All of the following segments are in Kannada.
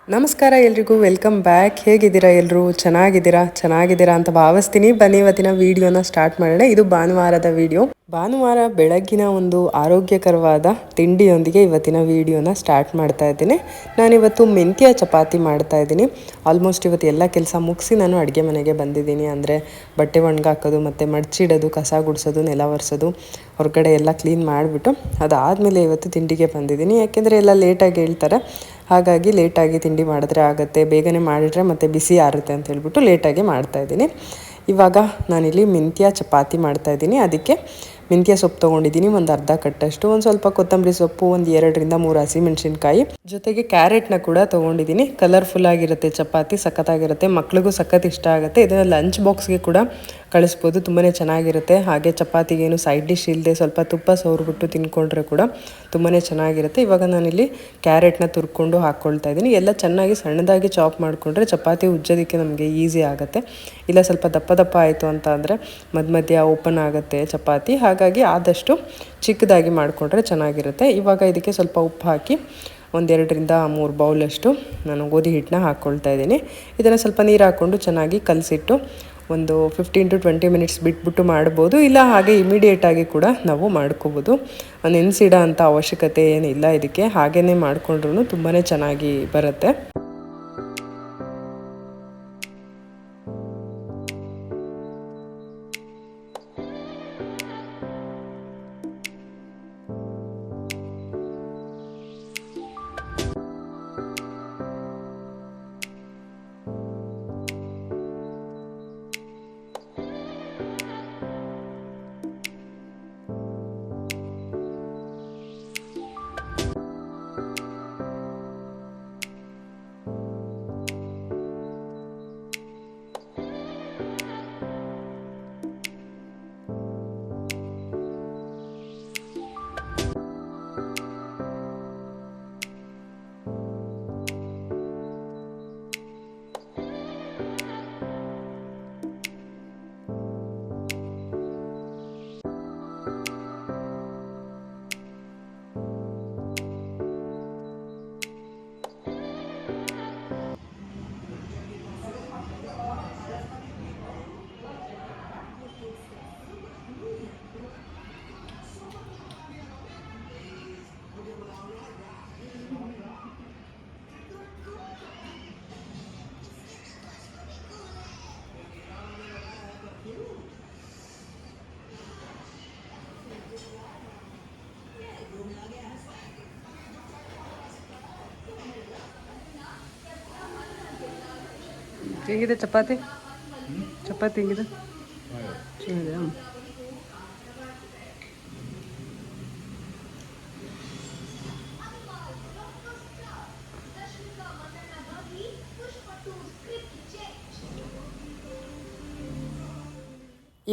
ನಮಸ್ಕಾರ ಎಲ್ರಿಗೂ, ವೆಲ್ಕಮ್ ಬ್ಯಾಕ್. ಹೇಗಿದ್ದೀರಾ ಎಲ್ಲರೂ? ಚೆನ್ನಾಗಿದ್ದೀರಾ ಅಂತ ಭಾವಿಸ್ತೀನಿ. ಬನ್ನಿ ಇವತ್ತಿನ ವಿಡಿಯೋನ ಸ್ಟಾರ್ಟ್ ಮಾಡೋಣ. ಇದು ಭಾನುವಾರದ ವಿಡಿಯೋ. ಭಾನುವಾರ ಬೆಳಗ್ಗಿನ ಒಂದು ಆರೋಗ್ಯಕರವಾದ ತಿಂಡಿಯೊಂದಿಗೆ ಇವತ್ತಿನ ವಿಡಿಯೋನ ಸ್ಟಾರ್ಟ್ ಮಾಡ್ತಾ ಇದ್ದೀನಿ. ನಾನಿವತ್ತು ಮೆಂತ್ಯ ಚಪಾತಿ ಮಾಡ್ತಾ ಇದ್ದೀನಿ. ಆಲ್ಮೋಸ್ಟ್ ಇವತ್ತು ಎಲ್ಲ ಕೆಲಸ ಮುಗಿಸಿ ನಾನು ಅಡುಗೆ ಮನೆಗೆ ಬಂದಿದ್ದೀನಿ. ಅಂದರೆ ಬಟ್ಟೆ ಒಣಗಾಕೋದು ಮತ್ತು ಮಡ್ಚಿಡೋದು, ಕಸ ಗುಡಿಸೋದು, ನೆಲ ಒರೆಸೋದು, ಹೊರಗಡೆ ಎಲ್ಲ ಕ್ಲೀನ್ ಮಾಡಿಬಿಟ್ಟು ಅದಾದಮೇಲೆ ಇವತ್ತು ತಿಂಡಿಗೆ ಬಂದಿದ್ದೀನಿ. ಯಾಕೆಂದರೆ ಎಲ್ಲ ಲೇಟಾಗಿ ಹೇಳ್ತಾರೆ, ಹಾಗಾಗಿ ಲೇಟಾಗಿ ತಿಂಡಿ ಮಾಡಿದ್ರೆ ಆಗುತ್ತೆ, ಬೇಗನೆ ಮಾಡಿದರೆ ಮತ್ತು ಬಿಸಿ ಆರುತ್ತೆ ಅಂತ ಹೇಳ್ಬಿಟ್ಟು ಲೇಟಾಗಿ ಮಾಡ್ತಾಯಿದ್ದೀನಿ. ಇವಾಗ ನಾನಿಲ್ಲಿ ಮೆಂತ್ಯ ಚಪಾತಿ ಮಾಡ್ತಾಯಿದ್ದೀನಿ. ಅದಕ್ಕೆ ಮೆಂತ್ಯ ಸೊಪ್ಪು ತೊಗೊಂಡಿದ್ದೀನಿ, ಒಂದು ಅರ್ಧ ಕಟ್ಟಷ್ಟು, ಒಂದು ಸ್ವಲ್ಪ ಕೊತ್ತಂಬರಿ ಸೊಪ್ಪು, ಒಂದು 2ರಿಂದ 3 ಹಸಿಮೆಣಸಿನ್ಕಾಯಿ, ಜೊತೆಗೆ ಕ್ಯಾರೆಟ್ನ ಕೂಡ ತೊಗೊಂಡಿದ್ದೀನಿ. ಕಲರ್ಫುಲ್ ಆಗಿರುತ್ತೆ ಚಪಾತಿ, ಸಖತ್ತಾಗಿರುತ್ತೆ, ಮಕ್ಳಿಗೂ ಸಖತ್ ಇಷ್ಟ ಆಗುತ್ತೆ. ಇದನ್ನು ಲಂಚ್ ಬಾಕ್ಸ್ಗೆ ಕೂಡ ಕಳಿಸ್ಬೋದು, ತುಂಬಾ ಚೆನ್ನಾಗಿರುತ್ತೆ. ಹಾಗೆ ಚಪಾತಿಗೇನು ಸೈಡ್ ಡಿಶ್ ಇಲ್ಲದೆ ಸ್ವಲ್ಪ ತುಪ್ಪ ಸವರ್ಬಿಟ್ಟು ತಿನ್ಕೊಂಡ್ರೆ ಕೂಡ ತುಂಬಾ ಚೆನ್ನಾಗಿರುತ್ತೆ. ಇವಾಗ ನಾನಿಲ್ಲಿ ಕ್ಯಾರೆಟ್ನ ತುರ್ಕೊಂಡು ಹಾಕ್ಕೊಳ್ತಾ ಇದ್ದೀನಿ. ಎಲ್ಲ ಚೆನ್ನಾಗಿ ಸಣ್ಣದಾಗಿ ಚಾಪ್ ಮಾಡಿಕೊಂಡ್ರೆ ಚಪಾತಿ ಉಜ್ಜೋದಕ್ಕೆ ನಮಗೆ ಈಸಿ ಆಗುತ್ತೆ. ಇಲ್ಲ ಸ್ವಲ್ಪ ದಪ್ಪ ಆಯಿತು ಅಂತ ಅಂದರೆ ಮಧ್ಯ ಓಪನ್ ಆಗುತ್ತೆ ಚಪಾತಿ, ಹಾಗಾಗಿ ಆದಷ್ಟು ಚಿಕ್ಕದಾಗಿ ಮಾಡಿಕೊಂಡ್ರೆ ಚೆನ್ನಾಗಿರುತ್ತೆ. ಇವಾಗ ಇದಕ್ಕೆ ಸ್ವಲ್ಪ ಉಪ್ಪು ಹಾಕಿ 1-2ರಿಂದ 3 ಬೌಲಷ್ಟು ನಾನು ಗೋಧಿ ಹಿಟ್ಟನ್ನ ಹಾಕ್ಕೊಳ್ತಾ ಇದ್ದೀನಿ. ಇದನ್ನು ಸ್ವಲ್ಪ ನೀರು ಹಾಕ್ಕೊಂಡು ಚೆನ್ನಾಗಿ ಕಲಸಿಟ್ಟು ಒಂದು 15 to 20 ಮಿನಿಟ್ಸ್ ಬಿಟ್ಬಿಟ್ಟು ಮಾಡ್ಬೋದು. ಇಲ್ಲ ಹಾಗೆ ಇಮಿಡಿಯೇಟಾಗಿ ಕೂಡ ನಾವು ಮಾಡ್ಕೋಬೋದು. ನೆನೆಸಿಡೋ ಅಂಥ ಅವಶ್ಯಕತೆ ಏನಿಲ್ಲ ಇದಕ್ಕೆ, ಹಾಗೇ ಮಾಡಿಕೊಂಡ್ರೂ ತುಂಬಾ ಚೆನ್ನಾಗಿ ಬರುತ್ತೆ. ಹೇಗಿದೆ ಚಪಾತಿ ಹೇಗಿದೆ? ಚೆನ್ನಾಗಿದೆಯಾ?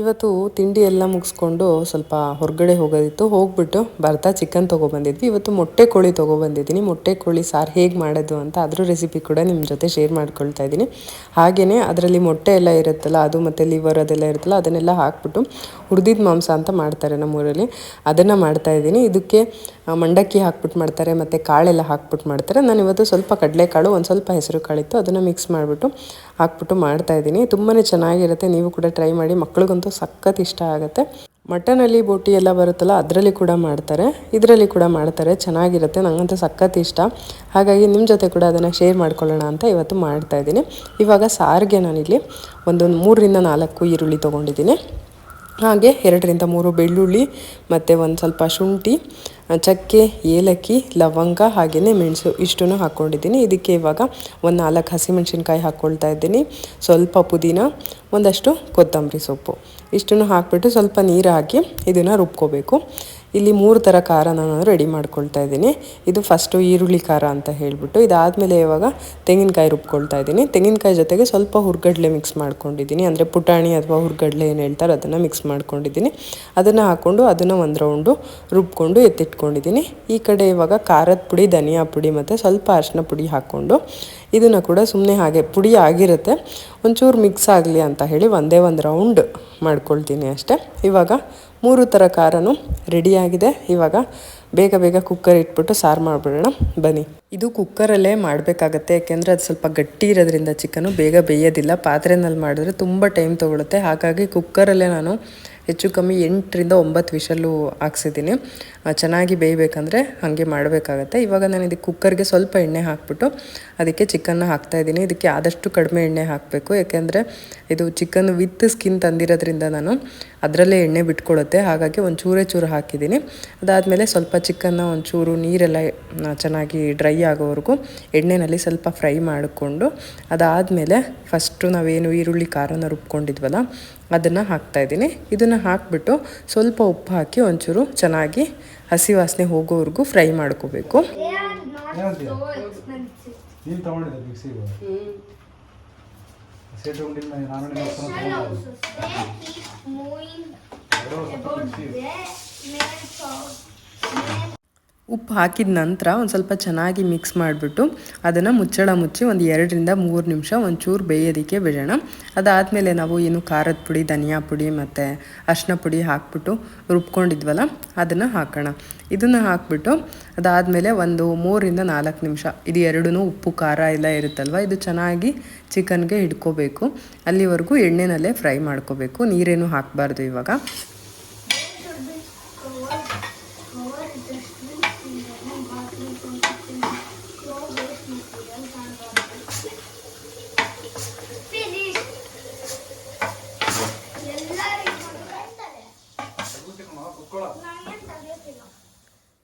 ಇವತ್ತು ತಿಂಡಿ ಎಲ್ಲ ಮುಗಿಸ್ಕೊಂಡು ಸ್ವಲ್ಪ ಹೊರಗಡೆ ಹೋಗೋದಿತ್ತು, ಹೋಗ್ಬಿಟ್ಟು ಬರ್ತಾ ಚಿಕನ್ ತೊಗೊಬಂದಿದ್ವಿ. ಇವತ್ತು ಮೊಟ್ಟೆ ಕೋಳಿ ತೊಗೊಬಂದಿದ್ದೀನಿ. ಮೊಟ್ಟೆ ಕೋಳಿ ಸಾರು ಹೇಗೆ ಮಾಡೋದು ಅಂತ ಅದ್ರ ರೆಸಿಪಿ ಕೂಡ ನಿಮ್ಮ ಜೊತೆ ಶೇರ್ ಮಾಡ್ಕೊಳ್ತಾ ಇದ್ದೀನಿ. ಹಾಗೆಯೇ ಅದರಲ್ಲಿ ಮೊಟ್ಟೆ ಎಲ್ಲ ಇರುತ್ತಲ್ಲ, ಅದು ಮತ್ತು ಲಿವರ್ ಅದೆಲ್ಲ ಇರುತ್ತಲ್ಲ, ಅದನ್ನೆಲ್ಲ ಹಾಕ್ಬಿಟ್ಟು ಹುರಿದಿದ್ದ ಮಾಂಸ ಅಂತ ಮಾಡ್ತಾರೆ ನಮ್ಮೂರಲ್ಲಿ, ಅದನ್ನು ಮಾಡ್ತಾಯಿದ್ದೀನಿ. ಇದಕ್ಕೆ ಮಂಡಕ್ಕಿ ಹಾಕ್ಬಿಟ್ಟು ಮಾಡ್ತಾರೆ ಮತ್ತು ಕಾಳೆಲ್ಲ ಹಾಕ್ಬಿಟ್ಟು ಮಾಡ್ತಾರೆ. ನಾನು ಇವತ್ತು ಸ್ವಲ್ಪ ಕಡಲೆಕಾಳು, ಒಂದು ಸ್ವಲ್ಪ ಹೆಸರು ಕಾಳಿತ್ತು, ಅದನ್ನು ಮಿಕ್ಸ್ ಮಾಡಿಬಿಟ್ಟು ಹಾಕ್ಬಿಟ್ಟು ಮಾಡ್ತಾಯಿದ್ದೀನಿ. ತುಂಬಾ ಚೆನ್ನಾಗಿರುತ್ತೆ, ನೀವು ಕೂಡ ಟ್ರೈ ಮಾಡಿ, ಮಕ್ಳಿಗಂತೂ ಸಖತ್ ಇಷ್ಟ ಆಗುತ್ತೆ. ಮಟನಲ್ಲಿ ಬೋಟಿ ಎಲ್ಲ ಬರುತ್ತಲ್ಲ, ಅದರಲ್ಲಿ ಕೂಡ ಮಾಡ್ತಾರೆ, ಇದರಲ್ಲಿ ಕೂಡ ಮಾಡ್ತಾರೆ, ಚೆನ್ನಾಗಿರುತ್ತೆ. ನನಗಂತೂ ಸಖತ್ ಇಷ್ಟ, ಹಾಗಾಗಿ ನಿಮ್ಮ ಜೊತೆ ಕೂಡ ಅದನ್ನು ಶೇರ್ ಮಾಡ್ಕೊಳ್ಳೋಣ ಅಂತ ಇವತ್ತು ಮಾಡ್ತಾಯಿದ್ದೀನಿ. ಇವಾಗ ಸಾರಿಗೆ ನಾನಿಲ್ಲಿ ಒಂದು 3ರಿಂದ 4 ಈರುಳ್ಳಿ ತೊಗೊಂಡಿದ್ದೀನಿ. ಹಾಗೆ 2ರಿಂದ 3 ಬೆಳ್ಳುಳ್ಳಿ ಮತ್ತು ಒಂದು ಸ್ವಲ್ಪ ಶುಂಠಿ, ಚಕ್ಕೆ, ಏಲಕ್ಕಿ, ಲವಂಗ, ಹಾಗೆಯೇ ಮೆಣಸು ಇಷ್ಟನ್ನು ಹಾಕ್ಕೊಂಡಿದ್ದೀನಿ. ಇದಕ್ಕೆ ಇವಾಗ ಒಂದು 4 ಹಸಿಮೆಣಸಿನ್ಕಾಯಿ ಹಾಕ್ಕೊಳ್ತಾ ಇದ್ದೀನಿ, ಸ್ವಲ್ಪ ಪುದೀನ, ಒಂದಷ್ಟು ಕೊತ್ತಂಬರಿ ಸೊಪ್ಪು, ಇಷ್ಟನ್ನು ಹಾಕ್ಬಿಟ್ಟು ಸ್ವಲ್ಪ ನೀರು ಹಾಕಿ ಇದನ್ನು ರುಬ್ಕೋಬೇಕು. ಇಲ್ಲಿ 3 ಥರ ಖಾರ ನಾನು ರೆಡಿ ಮಾಡ್ಕೊಳ್ತಾ ಇದ್ದೀನಿ. ಇದು ಫಸ್ಟು ಈರುಳ್ಳಿ ಖಾರ ಅಂತ ಹೇಳಿಬಿಟ್ಟು, ಇದಾದಮೇಲೆ ಇವಾಗ ತೆಂಗಿನಕಾಯಿ ರುಬ್ಕೊಳ್ತಾ ಇದ್ದೀನಿ. ತೆಂಗಿನಕಾಯಿ ಜೊತೆಗೆ ಸ್ವಲ್ಪ ಹುರ್ಗಡ್ಲೆ ಮಿಕ್ಸ್ ಮಾಡ್ಕೊಂಡಿದ್ದೀನಿ, ಅಂದರೆ ಪುಟಾಣಿ ಅಥವಾ ಹುರ್ಗಡ್ಲೆ ಏನು ಹೇಳ್ತಾರೆ ಅದನ್ನು ಮಿಕ್ಸ್ ಮಾಡ್ಕೊಂಡಿದ್ದೀನಿ. ಅದನ್ನು ಹಾಕ್ಕೊಂಡು ಅದನ್ನು ಒಂದು ರೌಂಡು ರುಬ್ಕೊಂಡು ಎತ್ತಿಟ್ಕೊಂಡಿದ್ದೀನಿ. ಈ ಕಡೆ ಇವಾಗ ಖಾರದ ಪುಡಿ, ಧನಿಯಾ ಪುಡಿ ಮತ್ತು ಸ್ವಲ್ಪ ಅರಿಶಿನ ಪುಡಿ ಹಾಕ್ಕೊಂಡು ಇದನ್ನು ಕೂಡ ಸುಮ್ಮನೆ ಹಾಗೆ ಪುಡಿ ಆಗಿರುತ್ತೆ, ಒಂಚೂರು ಮಿಕ್ಸ್ ಆಗಲಿ ಅಂತ ಹೇಳಿ ಒಂದೇ ಒಂದು ರೌಂಡ್ ಮಾಡ್ಕೊಳ್ತೀನಿ ಅಷ್ಟೇ. ಇವಾಗ ಮೂರು ಥರ ಖಾರನೂ ರೆಡಿಯಾಗಿದೆ. ಇವಾಗ ಬೇಗ ಬೇಗ ಕುಕ್ಕರ್ ಇಟ್ಬಿಟ್ಟು ಸಾರು ಮಾಡಿಬಿಡೋಣ ಬನ್ನಿ. ಇದು ಕುಕ್ಕರಲ್ಲೇ ಮಾಡಬೇಕಾಗತ್ತೆ, ಯಾಕೆಂದರೆ ಅದು ಸ್ವಲ್ಪ ಗಟ್ಟಿ ಇರೋದ್ರಿಂದ ಚಿಕನು ಬೇಗ ಬೇಯೋದಿಲ್ಲ. ಪಾತ್ರೆನಲ್ಲಿ ಮಾಡಿದ್ರೆ ತುಂಬ ಟೈಮ್ ತೊಗೊಳುತ್ತೆ. ಹಾಗಾಗಿ ಕುಕ್ಕರಲ್ಲೇ ನಾನು ಹೆಚ್ಚು ಕಮ್ಮಿ 8ರಿಂದ 9 ವಿಷಲ್ಲು ಹಾಕ್ಸಿದ್ದೀನಿ. ಚೆನ್ನಾಗಿ ಬೇಯಬೇಕಂದ್ರೆ ಹಾಗೆ ಮಾಡಬೇಕಾಗತ್ತೆ. ಇವಾಗ ನಾನು ಇದಕ್ಕೆ ಕುಕ್ಕರ್ಗೆ ಸ್ವಲ್ಪ ಎಣ್ಣೆ ಹಾಕ್ಬಿಟ್ಟು ಅದಕ್ಕೆ ಚಿಕನ್ನ ಹಾಕ್ತಾಯಿದ್ದೀನಿ. ಇದಕ್ಕೆ ಆದಷ್ಟು ಕಡಿಮೆ ಎಣ್ಣೆ ಹಾಕಬೇಕು, ಯಾಕೆಂದರೆ ಇದು ಚಿಕನ್ ವಿತ್ ಸ್ಕಿನ್ ತಂದಿರೋದ್ರಿಂದ ನಾನು ಅದರಲ್ಲೇ ಎಣ್ಣೆ ಬಿಟ್ಕೊಳ್ಳುತ್ತೆ. ಹಾಗಾಗಿ ಒಂಚೂರೇ ಚೂರು ಹಾಕಿದ್ದೀನಿ. ಅದಾದಮೇಲೆ ಸ್ವಲ್ಪ ಚಿಕನ್ನ ಒಂಚೂರು ನೀರೆಲ್ಲ ಚೆನ್ನಾಗಿ ಡ್ರೈ ಆಗೋವರೆಗೂ ಎಣ್ಣೆಯಲ್ಲಿ ಸ್ವಲ್ಪ ಫ್ರೈ ಮಾಡಿಕೊಂಡು, ಅದಾದಮೇಲೆ ಫಸ್ಟು ನಾವೇನು ಈರುಳ್ಳಿ ಖಾರನ ರುಬ್ಕೊಂಡಿದ್ವಲ್ಲ ಅದನ್ನು ಹಾಕ್ತಾಯಿದ್ದೀನಿ. ಇದನ್ನು ಹಾಕಿಬಿಟ್ಟು ಸ್ವಲ್ಪ ಉಪ್ಪು ಹಾಕಿ ಒಂಚೂರು ಚೆನ್ನಾಗಿ ಹಸಿ ವಾಸನೆ ಹೋಗೋವರೆಗೂ ಫ್ರೈ ಮಾಡ್ಕೋಬೇಕು. ಉಪ್ಪು ಹಾಕಿದ ನಂತರ ಒಂದು ಸ್ವಲ್ಪ ಚೆನ್ನಾಗಿ ಮಿಕ್ಸ್ ಮಾಡಿಬಿಟ್ಟು ಅದನ್ನು ಮುಚ್ಚಳ ಮುಚ್ಚಿ ಒಂದು 2ರಿಂದ 3 ನಿಮಿಷ ಒಂಚೂರು ಬೇಯೋದಕ್ಕೆ ಬಿಡೋಣ. ಅದಾದಮೇಲೆ ನಾವು ಏನು ಖಾರದ ಪುಡಿ, ಧನಿಯಾ ಪುಡಿ ಮತ್ತು ಅರಿಶಿನ ಪುಡಿ ಹಾಕ್ಬಿಟ್ಟು ರುಬ್ಕೊಂಡಿದ್ವಲ್ಲ ಅದನ್ನು ಹಾಕೋಣ. ಇದನ್ನು ಹಾಕ್ಬಿಟ್ಟು ಅದಾದಮೇಲೆ ಒಂದು 3ರಿಂದ 4 ನಿಮಿಷ ಇದು ಎರಡೂ ಉಪ್ಪು ಖಾರ ಎಲ್ಲ ಇರುತ್ತಲ್ವ, ಇದು ಚೆನ್ನಾಗಿ ಚಿಕನ್ಗೆ ಹಿಡ್ಕೋಬೇಕು. ಅಲ್ಲಿವರೆಗೂ ಎಣ್ಣೆನಲ್ಲೇ ಫ್ರೈ ಮಾಡ್ಕೋಬೇಕು, ನೀರೇನು ಹಾಕಬಾರ್ದು. ಇವಾಗ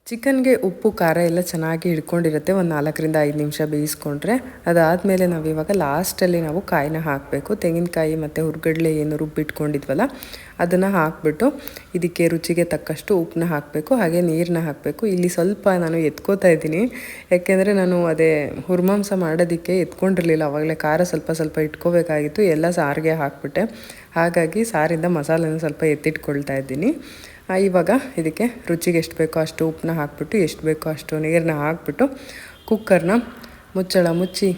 ಚಿಕನ್ಗೆ ಉಪ್ಪು ಖಾರ ಎಲ್ಲ ಚೆನ್ನಾಗಿ ಹಿಡ್ಕೊಂಡಿರುತ್ತೆ. ಒಂದು 4ರಿಂದ 5 ನಿಮಿಷ ಬೇಯಿಸ್ಕೊಂಡ್ರೆ ಅದಾದಮೇಲೆ ನಾವು ಇವಾಗ ಲಾಸ್ಟಲ್ಲಿ ನಾವು ಕಾಯಿನ ಹಾಕಬೇಕು. ತೆಂಗಿನಕಾಯಿ ಮತ್ತು ಹುರ್ಗಡ್ಲೆ ಏನು ರುಬ್ಬಿಟ್ಕೊಂಡಿದ್ವಲ್ಲ ಅದನ್ನು ಹಾಕ್ಬಿಟ್ಟು ಇದಕ್ಕೆ ರುಚಿಗೆ ತಕ್ಕಷ್ಟು ಉಪ್ಪನ್ನ ಹಾಕಬೇಕು, ಹಾಗೆ ನೀರನ್ನ ಹಾಕಬೇಕು. ಇಲ್ಲಿ ಸ್ವಲ್ಪ ನಾನು ಎತ್ಕೋತಾ ಇದ್ದೀನಿ, ಯಾಕೆಂದರೆ ನಾನು ಅದೇ ಹುರ್ಮಾಂಸ ಮಾಡೋದಕ್ಕೆ ಎತ್ಕೊಂಡಿರಲಿಲ್ಲ. ಆವಾಗಲೇ ಖಾರ ಸ್ವಲ್ಪ ಸ್ವಲ್ಪ ಇಟ್ಕೋಬೇಕಾಗಿತ್ತು, ಎಲ್ಲ ಸಾರಿಗೆ ಹಾಕ್ಬಿಟ್ಟೆ. ಹಾಗಾಗಿ ಸಾರಿಂದ ಮಸಾಲೆನ ಸ್ವಲ್ಪ ಎತ್ತಿಟ್ಕೊಳ್ತಾ ಇದ್ದೀನಿ. ಇವಾಗ ಇದಕ್ಕೆ ರುಚಿಗೆ ಎಷ್ಟು ಬೇಕೋ ಅಷ್ಟು ಉಪ್ಪನ್ನ ಹಾಕ್ಬಿಟ್ಟು ಎಷ್ಟು ಬೇಕೋ ಅಷ್ಟು ನೀರನ್ನ ಹಾಕ್ಬಿಟ್ಟು ಕುಕ್ಕರ್ನ ಮುಚ್ಚಳ ಮುಚ್ಚಿ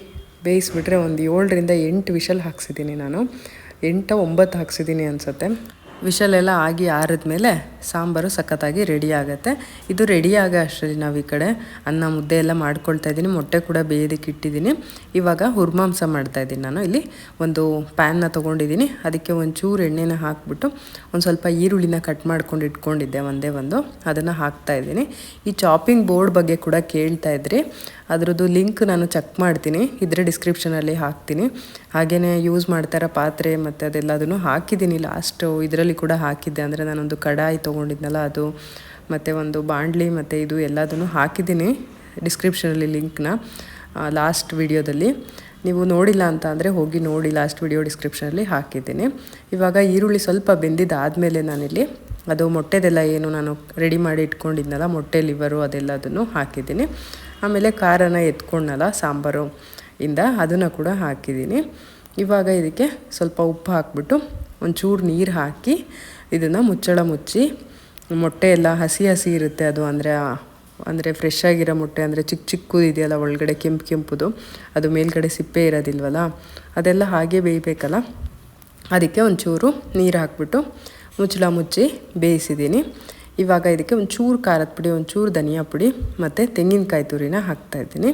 ಬೇಯಿಸ್ಬಿಟ್ರೆ ಒಂದು 7ರಿಂದ 8 ವಿಷಲ್ ಹಾಕ್ಸಿದ್ದೀನಿ ನಾನು. 8-9 ಹಾಕ್ಸಿದ್ದೀನಿ ಅನಿಸುತ್ತೆ. ವಿಷಲೆಲ್ಲ ಆಗಿ ಆರಿದ್ಮೇಲೆ ಸಾಂಬಾರು ಸಖತ್ತಾಗಿ ರೆಡಿ ಆಗುತ್ತೆ. ಇದು ರೆಡಿ ಆಗೋ ಅಷ್ಟರಲ್ಲಿ ನಾವು ಈ ಕಡೆ ಅನ್ನ ಮುದ್ದೆ ಎಲ್ಲ ಮಾಡ್ಕೊಳ್ತಾ ಇದ್ದೀನಿ. ಮೊಟ್ಟೆ ಕೂಡ ಬೇಯೋದಕ್ಕೆ ಇಟ್ಟಿದ್ದೀನಿ. ಇವಾಗ ಹುರ್ಮಾಂಸ ಮಾಡ್ತಾಯಿದ್ದೀನಿ. ನಾನು ಇಲ್ಲಿ ಒಂದು ಪ್ಯಾನ್ನ ತೊಗೊಂಡಿದ್ದೀನಿ, ಅದಕ್ಕೆ ಒಂಚೂರು ಎಣ್ಣೆನ ಹಾಕ್ಬಿಟ್ಟು ಒಂದು ಸ್ವಲ್ಪ ಈರುಳ್ಳಿನ ಕಟ್ ಮಾಡ್ಕೊಂಡು ಇಟ್ಕೊಂಡಿದ್ದೆ ಒಂದೇ ಒಂದು, ಅದನ್ನು ಹಾಕ್ತಾಯಿದ್ದೀನಿ. ಈ ಚಾಪಿಂಗ್ ಬೋರ್ಡ್ ಬಗ್ಗೆ ಕೂಡ ಕೇಳ್ತಾ ಇದ್ರಿ, ಅದರದ್ದು ಲಿಂಕ್ ನಾನು ಚೆಕ್ ಮಾಡ್ತೀನಿ, ಇದ್ರೆ ಡಿಸ್ಕ್ರಿಪ್ಷನಲ್ಲಿ ಹಾಕ್ತೀನಿ. ಹಾಗೆಯೇ ಯೂಸ್ ಮಾಡ್ತಾರೋ ಪಾತ್ರೆ ಮತ್ತು ಅದೆಲ್ಲದನ್ನು ಹಾಕಿದ್ದೀನಿ. ಲಾಸ್ಟು ಇದರಲ್ಲಿ ಕೂಡ ಹಾಕಿದ್ದೆ, ಅಂದರೆ ನಾನೊಂದು ಕಡಾಯಿ ತೊಗೊಂಡಿದ್ನಲ್ಲ ಅದು, ಮತ್ತು ಒಂದು ಬಾಣಲಿ ಮತ್ತು ಇದು ಎಲ್ಲದನ್ನು ಹಾಕಿದ್ದೀನಿ ಡಿಸ್ಕ್ರಿಪ್ಷನಲ್ಲಿ ಲಿಂಕ್ನ ಲಾಸ್ಟ್ ವಿಡಿಯೋದಲ್ಲಿ. ನೀವು ನೋಡಿಲ್ಲ ಅಂತ ಅಂದರೆ ಹೋಗಿ ನೋಡಿ, ಲಾಸ್ಟ್ ವಿಡಿಯೋ ಡಿಸ್ಕ್ರಿಪ್ಷನಲ್ಲಿ ಹಾಕಿದ್ದೀನಿ. ಇವಾಗ ಈರುಳ್ಳಿ ಸ್ವಲ್ಪ ಬೆಂದಿದ್ದಾದಮೇಲೆ ನಾನಿಲ್ಲಿ ಅದು ಮೊಟ್ಟೆದೆಲ್ಲ ಏನು ನಾನು ರೆಡಿ ಮಾಡಿ ಇಟ್ಕೊಂಡಿದ್ನಲ್ಲ, ಮೊಟ್ಟೆ ಲಿವರು ಅದೆಲ್ಲದನ್ನು ಹಾಕಿದ್ದೀನಿ. ಆಮೇಲೆ ಖಾರನ ಎತ್ಕೊಂಡಲ್ಲ ಸಾಂಬಾರು ಇಂದ ಅದನ್ನು ಕೂಡ ಹಾಕಿದ್ದೀನಿ. ಇವಾಗ ಇದಕ್ಕೆ ಸ್ವಲ್ಪ ಉಪ್ಪು ಹಾಕ್ಬಿಟ್ಟು ಒಂಚೂರು ನೀರು ಹಾಕಿ ಇದನ್ನು ಮುಚ್ಚಳ ಮುಚ್ಚಿ, ಮೊಟ್ಟೆ ಎಲ್ಲ ಹಸಿ ಹಸಿ ಇರುತ್ತೆ ಅದು, ಅಂದರೆ ಫ್ರೆಶ್ ಆಗಿರೋ ಮೊಟ್ಟೆ, ಅಂದರೆ ಚಿಕ್ಕ ಚಿಕ್ಕದು ಇದೆಯಲ್ಲ ಒಳಗಡೆ ಕೆಂಪುದು, ಅದು ಮೇಲ್ಗಡೆ ಸಿಪ್ಪೆ ಇರೋದಿಲ್ವಲ್ಲ ಅದೆಲ್ಲ ಹಾಗೆ ಬೇಯಬೇಕಲ್ಲ, ಅದಕ್ಕೆ ಒಂಚೂರು ನೀರು ಹಾಕ್ಬಿಟ್ಟು ಮುಚ್ಚಳ ಮುಚ್ಚಿ ಬೇಯಿಸಿದ್ದೀನಿ. ಇವಾಗ ಇದಕ್ಕೆ ಒಂಚೂರು ಖಾರದ ಪುಡಿ, ಒಂಚೂರು ಧನಿಯಾ ಪುಡಿ ಮತ್ತು ತೆಂಗಿನಕಾಯಿ ತುರಿನ ಹಾಕ್ತಾಯಿದ್ದೀನಿ.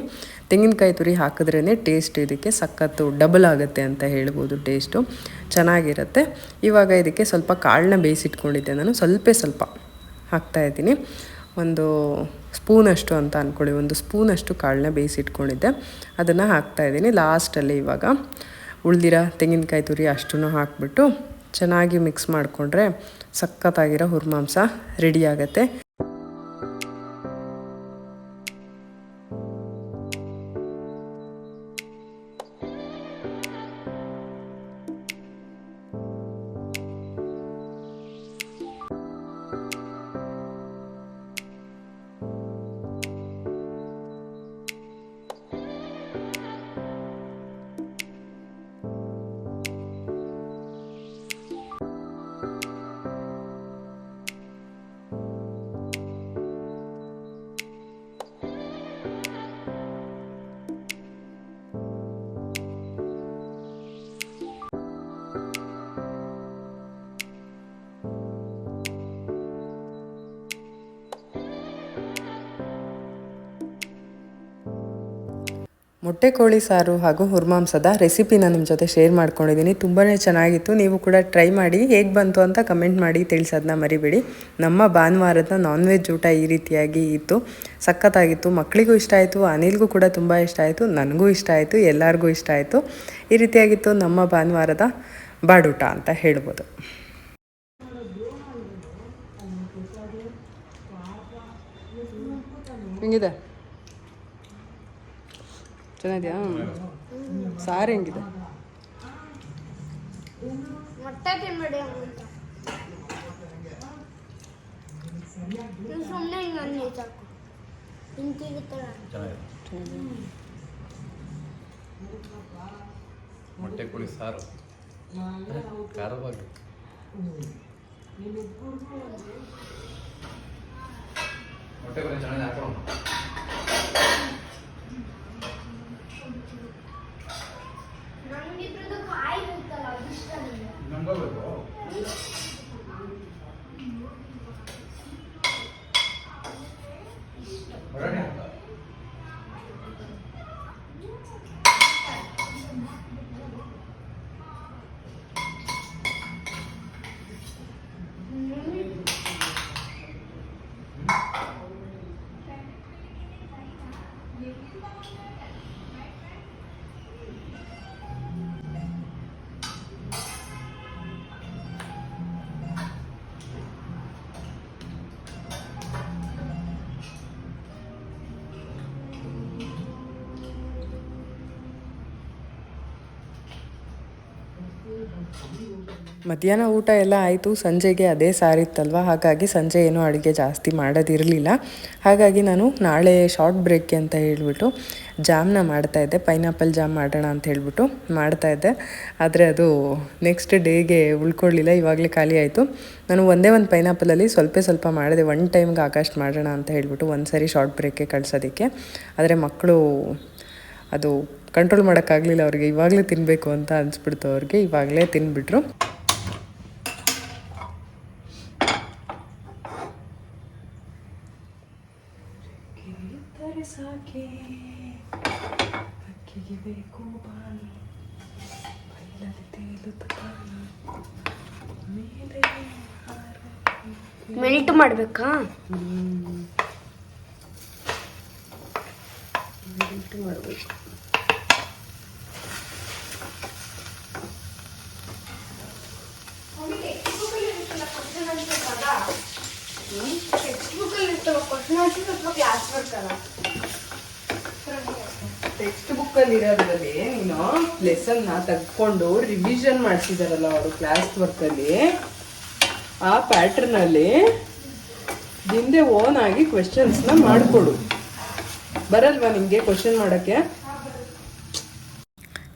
ತೆಂಗಿನಕಾಯಿ ತುರಿ ಹಾಕಿದ್ರೇ ಟೇಸ್ಟ್ ಇದಕ್ಕೆ ಸಖತ್ತು ಡಬಲ್ ಆಗುತ್ತೆ ಅಂತ ಹೇಳ್ಬೋದು, ಟೇಸ್ಟು ಚೆನ್ನಾಗಿರುತ್ತೆ. ಇವಾಗ ಇದಕ್ಕೆ ಸ್ವಲ್ಪ ಕಾಳನ್ನ ಬೇಯಿಸಿಟ್ಕೊಂಡಿದ್ದೆ ನಾನು, ಸ್ವಲ್ಪ ಹಾಕ್ತಾಯಿದ್ದೀನಿ. ಒಂದು ಸ್ಪೂನಷ್ಟು ಅಂತ ಅಂದ್ಕೊಳ್ಳಿ, ಒಂದು ಸ್ಪೂನಷ್ಟು ಕಾಳನ್ನ ಬೇಯಿಸಿಟ್ಕೊಂಡಿದ್ದೆ, ಅದನ್ನು ಹಾಕ್ತಾಯಿದ್ದೀನಿ. ಲಾಸ್ಟಲ್ಲಿ ಇವಾಗ ಉಳ್ದಿರೋ ತೆಂಗಿನಕಾಯಿ ತುರಿ ಅಷ್ಟನ್ನು ಹಾಕ್ಬಿಟ್ಟು ಚೆನ್ನಾಗಿ ಮಿಕ್ಸ್ ಮಾಡಿಕೊಂಡ್ರೆ ಸಖತ್ತಾಗಿರೋ ಹುರ್ಮಾಂಸ ರೆಡಿ ಆಗುತ್ತೆ. ಮೊಟ್ಟೆ ಕೋಳಿ ಸಾರು ಹಾಗೂ ಹುರ್ಮಾಂಸದ ರೆಸಿಪಿನ ನಿಮ್ಮ ಜೊತೆ ಶೇರ್ ಮಾಡ್ಕೊಂಡಿದ್ದೀನಿ. ತುಂಬಾ ಚೆನ್ನಾಗಿತ್ತು. ನೀವು ಕೂಡ ಟ್ರೈ ಮಾಡಿ, ಹೇಗೆ ಬಂತು ಅಂತ ಕಮೆಂಟ್ ಮಾಡಿ ತಿಳಿಸೋದನ್ನ ಮರಿಬೇಡಿ. ನಮ್ಮ ಭಾನುವಾರದ ನಾನ್ ವೆಜ್ ಊಟ ಈ ರೀತಿಯಾಗಿ ಇತ್ತು. ಸಖತ್ತಾಗಿತ್ತು. ಮಕ್ಕಳಿಗೂ ಇಷ್ಟ ಆಯಿತು, ಅನಿಲ್ಗೂ ಕೂಡ ತುಂಬ ಇಷ್ಟ ಆಯಿತು, ನನಗೂ ಇಷ್ಟ ಆಯಿತು, ಎಲ್ಲರಿಗೂ ಇಷ್ಟ ಆಯಿತು. ಈ ರೀತಿಯಾಗಿತ್ತು ನಮ್ಮ ಭಾನುವಾರದ ಬಾಡೂಟ ಅಂತ ಹೇಳ್ಬೋದು. ಹೆಂಗಿದೆ? ಚೆನ್ನಾಗಿದೆಯಾ? ಸಾರು ಹೆಂಗಿದೆ? ಮೊಟ್ಟೆ ಕೋಳಿ ಸಾರು ಖಾರವಾಗಿ ಮೊಟ್ಟೆ ಕೋಳಿ ಚೆನ್ನಾಗಿ ಹಾಕೋಣ. ಮಧ್ಯಾಹ್ನ ಊಟ ಎಲ್ಲ ಆಯಿತು. ಸಂಜೆಗೆ ಅದೇ ಸಾರಿತ್ತಲ್ವ, ಹಾಗಾಗಿ ಸಂಜೆ ಏನೂ ಅಡುಗೆ ಜಾಸ್ತಿ ಮಾಡೋದಿರಲಿಲ್ಲ. ಹಾಗಾಗಿ ನಾನು ನಾಳೆ ಶಾರ್ಟ್ ಬ್ರೇಕ್ಗೆ ಅಂತ ಹೇಳಿಬಿಟ್ಟು ಜಾಮ್ನ ಮಾಡ್ತಾಯಿದ್ದೆ. ಪೈನಾಪಲ್ ಜಾಮ್ ಮಾಡೋಣ ಅಂತ ಹೇಳ್ಬಿಟ್ಟು ಮಾಡ್ತಾಯಿದ್ದೆ. ಆದರೆ ಅದು ನೆಕ್ಸ್ಟ್ ಡೇಗೆ ಉಳ್ಕೊಳ್ಳಿಲ್ಲ, ಇವಾಗಲೇ ಖಾಲಿ ಆಯಿತು. ನಾನು ಒಂದೇ ಒಂದು ಪೈನಾಪಲಲ್ಲಿ ಸ್ವಲ್ಪ ಮಾಡಿದೆ, ಒನ್ ಟೈಮ್ಗೆ ಆಕಾಶ್ ಮಾಡೋಣ ಅಂತ ಹೇಳ್ಬಿಟ್ಟು ಒಂದು ಸರಿ ಶಾರ್ಟ್ ಬ್ರೇಕ್ಗೆ ಕಳ್ಸೋದಕ್ಕೆ. ಆದರೆ ಮಕ್ಕಳು ಅದು ಕಂಟ್ರೋಲ್ ಮಾಡೋಕ್ಕಾಗಲಿಲ್ಲ. ಅವ್ರಿಗೆ ಇವಾಗಲೇ ತಿನ್ನಬೇಕು ಅಂತ ಅನಿಸ್ಬಿಡ್ತು. ಅವ್ರಿಗೆ ಇವಾಗಲೇ ತಿನ್ಬಿಟ್ರು. ಮೆಲ್ಟ್ ಮಾಡಬೇಕಾ? ಮೆಲ್ಟ್ ಮಾಡಬೇಕು. ಟೆಕ್ಸ್ಟ್ ಬುಕ್ಕಲ್ಲಿ ಇರೋದ್ರಲ್ಲಿ ನೀನು ಲೆಸನ್ನ ತೆಗೆದುಕೊಂಡು ರಿವಿಷನ್ ಮಾಡಿಸಿದಾರಲ್ಲ ಅವರು ಕ್ಲಾಸ್ ವರ್ಕಲ್ಲಿ, ಆ ಪ್ಯಾಟ್ರನಲ್ಲಿ ಹಿಂದೆ ಓನ್ ಆಗಿ ಕ್ವೆಶನ್ಸ್ನ ಮಾಡಿಕೊಡು. ಬರಲ್ವಾ ನಿಮಗೆ ಕ್ವೆಶನ್ ಮಾಡೋಕ್ಕೆ?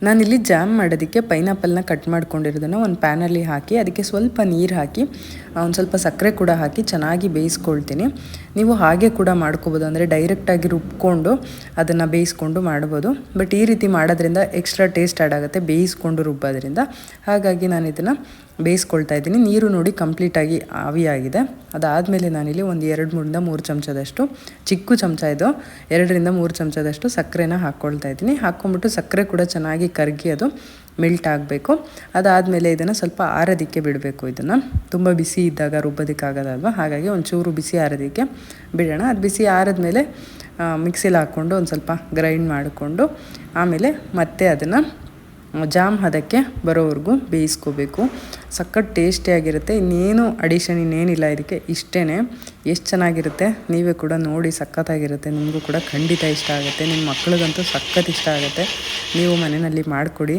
ನಾನಿಲ್ಲಿ ಜಾಮ್ ಮಾಡೋದಕ್ಕೆ ಪೈನಾಪಲ್ನ ಕಟ್ ಮಾಡ್ಕೊಂಡಿರೋದನ್ನು ಒಂದು ಪ್ಯಾನಲ್ಲಿ ಹಾಕಿ ಅದಕ್ಕೆ ಸ್ವಲ್ಪ ನೀರು ಹಾಕಿ ಒಂದು ಸ್ವಲ್ಪ ಸಕ್ಕರೆ ಕೂಡ ಹಾಕಿ ಚೆನ್ನಾಗಿ ಬೇಯಿಸ್ಕೊಳ್ತೀನಿ. ನೀವು ಹಾಗೆ ಕೂಡ ಮಾಡ್ಕೋಬೋದು, ಅಂದರೆ ಡೈರೆಕ್ಟಾಗಿ ರುಬ್ಕೊಂಡು ಅದನ್ನು ಬೇಯಿಸ್ಕೊಂಡು ಮಾಡ್ಬೋದು. ಬಟ್ ಈ ರೀತಿ ಮಾಡೋದ್ರಿಂದ ಎಕ್ಸ್ಟ್ರಾ ಟೇಸ್ಟ್ ಆ್ಯಡ್ ಆಗುತ್ತೆ ಬೇಯಿಸ್ಕೊಂಡು ರುಬ್ಬೋದ್ರಿಂದ. ಹಾಗಾಗಿ ನಾನು ಇದನ್ನು ಬೇಯಿಸ್ಕೊಳ್ತಾ ಇದ್ದೀನಿ. ನೀರು ನೋಡಿ ಕಂಪ್ಲೀಟಾಗಿ ಆವಿಯಾಗಿದೆ. ಅದಾದಮೇಲೆ ನಾನಿಲ್ಲಿ ಒಂದು 2-3 ಚಮಚದಷ್ಟು, ಚಿಕ್ಕ ಚಮಚ ಇದು, 2-3 ಚಮಚದಷ್ಟು ಸಕ್ಕರೆನ ಹಾಕ್ಕೊಳ್ತಾ ಇದ್ದೀನಿ. ಹಾಕ್ಕೊಂಬಿಟ್ಟು ಸಕ್ಕರೆ ಕೂಡ ಚೆನ್ನಾಗಿ ಕರಗಿ ಅದು ಮೆಲ್ಟ್ ಆಗಬೇಕು. ಅದಾದಮೇಲೆ ಇದನ್ನು ಸ್ವಲ್ಪ ಆರೋದಕ್ಕೆ ಬಿಡಬೇಕು. ಇದನ್ನು ತುಂಬ ಬಿಸಿ ಇದ್ದಾಗ ರುಬ್ಬೋದಕ್ಕಾಗೋದಲ್ವ, ಹಾಗಾಗಿ ಒಂಚೂರು ಬಿಸಿ ಆರೋದಕ್ಕೆ ಬಿಡೋಣ. ಅದು ಬಿಸಿ ಆರಿದ್ಮೇಲೆ ಮಿಕ್ಸಿಲಿ ಹಾಕ್ಕೊಂಡು ಒಂದು ಸ್ವಲ್ಪ ಗ್ರೈಂಡ್ ಮಾಡಿಕೊಂಡು ಆಮೇಲೆ ಮತ್ತೆ ಅದನ್ನು ಜಾಮ್ ಹದಕ್ಕೆ ಬರೋವರೆಗೂ ಬೇಯಿಸ್ಕೋಬೇಕು. ಸಖತ್ ಟೇಸ್ಟಿಯಾಗಿರುತ್ತೆ. ಇನ್ನೇನು ಅಡಿಷನ್ ಇನ್ನೇನಿಲ್ಲ ಇದಕ್ಕೆ, ಇಷ್ಟೇ. ಎಷ್ಟು ಚೆನ್ನಾಗಿರುತ್ತೆ, ನೀವೇ ಕೂಡ ನೋಡಿ. ಸಖತ್ತಾಗಿರುತ್ತೆ. ನಿಮಗೂ ಕೂಡ ಖಂಡಿತ ಇಷ್ಟ ಆಗುತ್ತೆ. ನಿಮ್ಮ ಮಕ್ಳಿಗಂತೂ ಸಖತ್ ಇಷ್ಟ ಆಗುತ್ತೆ. ನೀವು ಮನೆಯಲ್ಲಿ ಮಾಡಿಕೊಡಿ.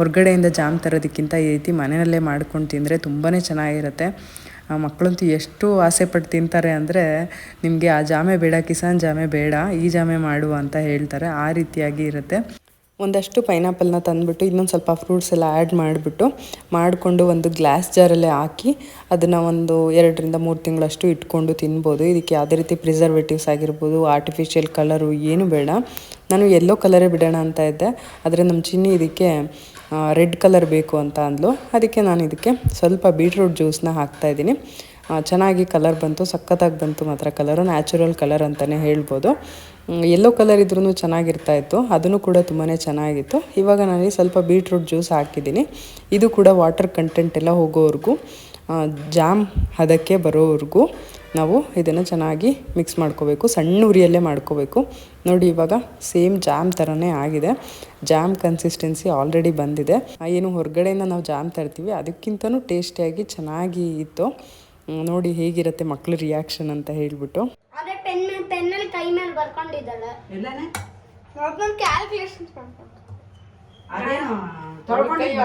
ಹೊರಗಡೆಯಿಂದ ಜಾಮ್ ತರೋದಕ್ಕಿಂತ ಈ ರೀತಿ ಮನೆಯಲ್ಲೇ ಮಾಡ್ಕೊಂಡು ತಿಂದರೆ ತುಂಬಾ ಚೆನ್ನಾಗಿರುತ್ತೆ. ಮಕ್ಕಳಂತೂ ಎಷ್ಟು ಆಸೆ ಪಟ್ಟು ತಿಂತಾರೆ ಅಂದರೆ, ನಿಮಗೆ ಆ ಜಾಮೆ ಬೇಡ, ಕಿಸಾನ್ ಜಾಮೆ ಬೇಡ, ಈ ಜಾಮೆ ಮಾಡು ಅಂತ ಹೇಳ್ತಾರೆ. ಆ ರೀತಿಯಾಗಿ ಇರುತ್ತೆ. ಒಂದಷ್ಟು ಪೈನಾಪಲ್ನ ತಂದುಬಿಟ್ಟು ಇನ್ನೊಂದು ಸ್ವಲ್ಪ ಫ್ರೂಟ್ಸ್ ಎಲ್ಲ ಆ್ಯಡ್ ಮಾಡಿಕೊಂಡು ಒಂದು ಗ್ಲಾಸ್ ಜಾರಲ್ಲೇ ಹಾಕಿ ಅದನ್ನು ಒಂದು 2-3 ತಿಂಗಳಷ್ಟು ಇಟ್ಕೊಂಡು ತಿನ್ಬೋದು. ಇದಕ್ಕೆ ಯಾವುದೇ ರೀತಿ ಪ್ರಿಸರ್ವೇಟಿವ್ಸ್ ಆಗಿರ್ಬೋದು, ಆರ್ಟಿಫಿಷಿಯಲ್ ಕಲರು ಏನು ಬೇಡ. ನಾನು ಯೆಲ್ಲೋ ಕಲರೇ ಬಿಡೋಣ ಅಂತ ಇದ್ದೆ, ಆದರೆ ನಮ್ಮ ಚಿನ್ನಿ ಇದಕ್ಕೆ ರೆಡ್ ಕಲರ್ ಬೇಕು ಅಂತ ಅಂದ್ಲು. ಅದಕ್ಕೆ ನಾನು ಇದಕ್ಕೆ ಸ್ವಲ್ಪ ಬೀಟ್ರೂಟ್ ಜ್ಯೂಸನ್ನ ಹಾಕ್ತಾಯಿದ್ದೀನಿ. ಚೆನ್ನಾಗಿ ಕಲರ್ ಬಂತು, ಸಖತ್ತಾಗಿ ಬಂತು ಮಾತ್ರ ಕಲರು, ನ್ಯಾಚುರಲ್ ಕಲರ್ ಅಂತಲೇ ಹೇಳ್ಬೋದು. ಯೆಲ್ಲೋ ಕಲರ್ ಇದ್ರೂ ಚೆನ್ನಾಗಿರ್ತಾ ಇತ್ತು, ಅದನ್ನು ಕೂಡ ತುಂಬಾ ಚೆನ್ನಾಗಿತ್ತು. ಇವಾಗ ನಾನು ಸ್ವಲ್ಪ ಬೀಟ್ರೂಟ್ ಜ್ಯೂಸ್ ಹಾಕಿದ್ದೀನಿ. ಇದು ಕೂಡ ವಾಟರ್ ಕಂಟೆಂಟ್ ಎಲ್ಲ ಹೋಗೋವರೆಗೂ, ಜಾಮ್ ಅದಕ್ಕೆ ಬರೋವರೆಗೂ ನಾವು ಇದನ್ನು ಚೆನ್ನಾಗಿ ಮಿಕ್ಸ್ ಮಾಡ್ಕೋಬೇಕು. ಸಣ್ಣ ಉರಿಯಲ್ಲೇ ಮಾಡ್ಕೋಬೇಕು. ನೋಡಿ ಇವಾಗ ಸೇಮ್ ಜಾಮ್ ಥರನೇ ಆಗಿದೆ. ಜಾಮ್ ಕನ್ಸಿಸ್ಟೆನ್ಸಿ ಆಲ್ರೆಡಿ ಬಂದಿದೆ. ಏನು ಹೊರಗಡೆಯಿಂದ ನಾವು ಜಾಮ್ ತರ್ತೀವಿ ಅದಕ್ಕಿಂತನೂ ಟೇಸ್ಟಿಯಾಗಿ ಚೆನ್ನಾಗಿ ಇತ್ತು. ನೋಡಿ ಹೇಗಿರುತ್ತೆ ಮಕ್ಳ ರಿಯಾಕ್ಷನ್ ಅಂತ ಹೇಳ್ಬಿಟ್ಟು. ಅದೇ ಪೆನ್ನಲ್ಲಿ ಕೈ ಮೇಲೆ ಬರ್ಕೊಂಡಿದ್ದಾಳೆ. ಎಲ್ಲನೇ ಕ್ಯಾಲ್ಕುಲೇಷನ್ಸ್ ಮಾಡ್ಕೊಂಡು ಅದೇನು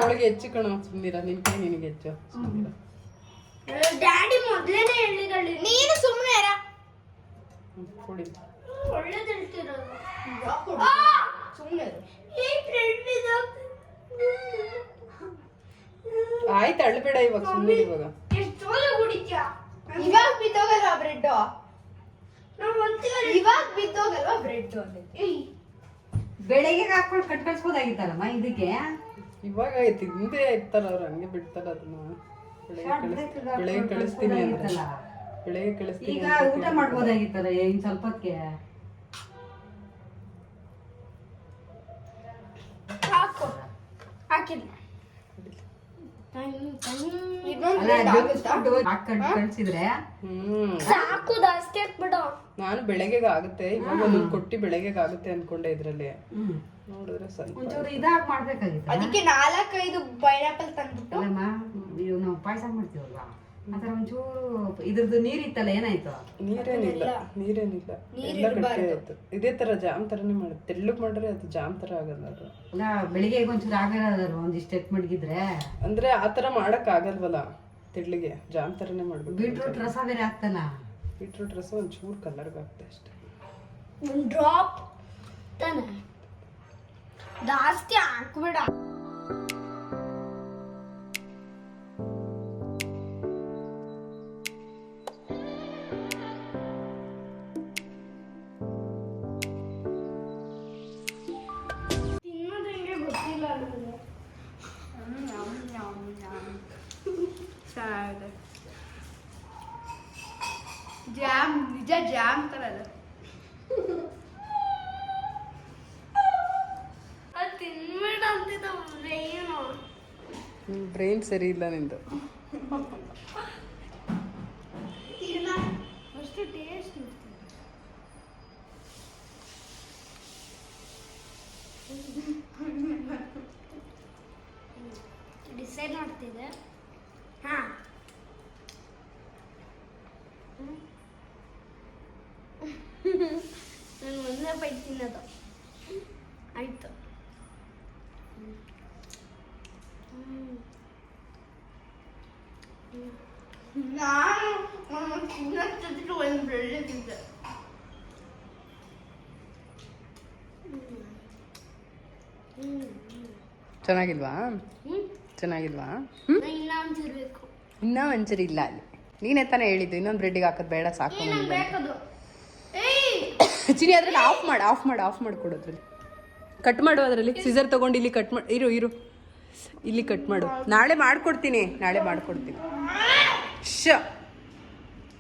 ಅವಳಿಗೆ ಹೆಚ್ಚು ಕಣ, ಸುಂದಿರ ನಿನ್ ಕೈ ನಿನಗೆ ಹೆಚ್ಚು. ಡ್ಯಾಡಿ ಮೊದ್ಲೇನೆ ಹೇಳಿದಳು, ನೀನು ಸುಮ್ಮನೆ ಕೊಡಿ. ಒಳ್ಳೇದು ಹೇಳ್ತಿರೋದು. ಸುಮ್ಮನೆ ಆಯ್ತು ಅಳ್ಬೇಡ ಇವಾಗ, ಸುಮ್ಮನೆ ಇವಾಗ. ಎಷ್ಟು ಕುಡಿತ್ಯಾ? ಇವಾಗ ಬಿದ್ದೋಗಲ್ವಾ ಬ್ರೆಡ್? ಇವಾಗ ಬಿದ್ದೋಗಲ್ವಾ ಬ್ರೆಡ್? ಬೆಳಗ್ಗೆ ಹಾಕೊಂಡು ಕಳ್ಸ್ಬೋದಾಗಿತ್ತಲ್ಲಮ್ಮ ಇದಕ್ಕೆ. ಇವಾಗ ಆಯ್ತು, ಹಿಂದೆ ಇರ್ತಾರ ಅವ್ರು, ಹಂಗೆ ಬಿಡ್ತಾರ ಅದನ್ನ. ಬೆಳಗ್ಗೆ ಕಳಿಸ್ತೀನಿ ಅಂದ್ರೆ ಬೆಳಗ್ಗೆ ಕಳಿಸ್ತೀನಿ. ಈಗ ಊಟ ಮಾಡ್ಬೋದಾಗಿತ್ತಲ್ಲ ಇನ್ ಸ್ವಲ್ಪಕ್ಕೆ. ಹಾಕು ಹಾಕಿಲ್ಲ. ಕಳ್ಸಿದ್ರೆ ಸಾಕು, ಜಾಸ್ತಿ ಹಾಕ್ಬಿಡು. ನಾನು ಬೆಳಗ್ಗೆಗೆ ಆಗುತ್ತೆ, ಇವಾಗ ಒಂದೊಂದು ಕೊಟ್ಟಿ ಬೆಳಗ್ಗೆಗೆ ಆಗುತ್ತೆ ಅನ್ಕೊಂಡೆ. ಇದ್ರಲ್ಲಿ ನೋಡಿದ್ರೆ ಸ್ವಲ್ಪ ಒಂಚೂರು ಇದಾಗಿ ಮಾಡ್ಬೇಕಾಗಿತ್ತು. ಅದಕ್ಕೆ 4-5 ಪೈನಾಪಲ್ ತಂದ್ಬಿಟ್ಟು ಅಲ್ಲಮ್ಮ, ನಾವು ಪಾಯಸ ಮಾಡ್ತೀವಲ್ವಾ, ಆತರ ಒಂಚೂರು ಇದ್ರದ್ದು ನೀರಿತ್ತಲ್ಲ, ಏನಾಯ್ತು? ನೀರೇನಿಲ್ಲ ಎಲ್ಲ ಗಟ್ಟಿ ಆಯ್ತು. ಇದೇ ತರ ಜಾಮ್ ತರನೇ ಮಾಡುತ್ತೆ. ತೆಳ್ಳಗ್ ಮಾಡ್ರೆ ಅದು ಜಾಮ್ ತರ ಆಗಲ್ಲ ಅದು. ಅಲ್ಲ ಬೆಳಿಗ್ಗೆ ಒಂಚೂರು ಆಗಲ್ಲ, ಒಂದಿಷ್ಟು ಎತ್ ಮಡಗಿದ್ರೆ. ಅಂದ್ರೆ ಆತರ ಮಾಡಕ್ ಆಗಲ್ವಲ್ಲ, ತೆಳ್ಳಿಗೆ ಜಾಮ್ ತರನೇ ಮಾಡ್ಬೇಕು. ಬೀಟ್ರೂಟ್ ರಸ ಬೇರೆ ಹಾಕ್ತಾನ. ಬೀಟ್ರೂಟ್ ರಸ ಒಂಚೂರು ಕಲರ್ಗೆ ಆಗ್ತದೆ ಅಷ್ಟೇ. ಒಂದು ಡ್ರಾಪ್ ತಾನೆ, ಜಾಸ್ತಿ ಹಾಕ್ಬೇಡ. ತಿನ್ನೋದಂಗೆ ಗೊತ್ತಿಲ್ಲ ನನಗೆ. ಜಾಮ್, ನಿಜ ಜಾಮ್ ತರ ಅದು. ತಿನ್ಬೇಡ ಅಂತಿದ್ದ ಬ್ರೈನ್ ಸರಿ ಇಲ್ಲ ನಿಂದು. ಅಷ್ಟು ಟೇಸ್ಟ್ ಡಿಸೈಡ್ ಮಾಡ್ತಿದ್ದೆ. ಹಾ ನಾನು ಒಂದೇ ಬೈಟ್ ತಿನ್ನೋದು ಆಯ್ತು. ನಾನು ತಿನ್ನೋಷ್ಟು ಒಂದು ಬೆಳ್ಳಿ ತಿಂದೆ. ಚೆನ್ನಾಗಿಲ್ವಾ? ಚೆನ್ನಾಗಿಲ್ವಾ? ಇನ್ನ ಒಂದಿರ್ಬೇಕು. ಇನ್ನೂ ಒಂಚೂರು ಇಲ್ಲ ಅಲ್ಲಿ. ನೀನೇ ತಾನೇ ಹೇಳಿದ್ದು ಇನ್ನೊಂದು ಬ್ರೆಡ್ಡಿಗೆ ಹಾಕೋದು ಬೇಡ, ಸಾಕು. ಬೇಕದು. ಚಿನಿ ಅದ್ರಲ್ಲಿ ಆಫ್ ಮಾಡಿ ಕೊಡೋದ್ರಲ್ಲಿ ಕಟ್ ಮಾಡು. ಅದರಲ್ಲಿ ಸಿಸರ್ ತಗೊಂಡು ಇಲ್ಲಿ ಕಟ್ ಮಾಡಿ. ಇರು ಇಲ್ಲಿ ಕಟ್ ಮಾಡು. ನಾಳೆ ಮಾಡ್ಕೊಡ್ತೀನಿ. ಶ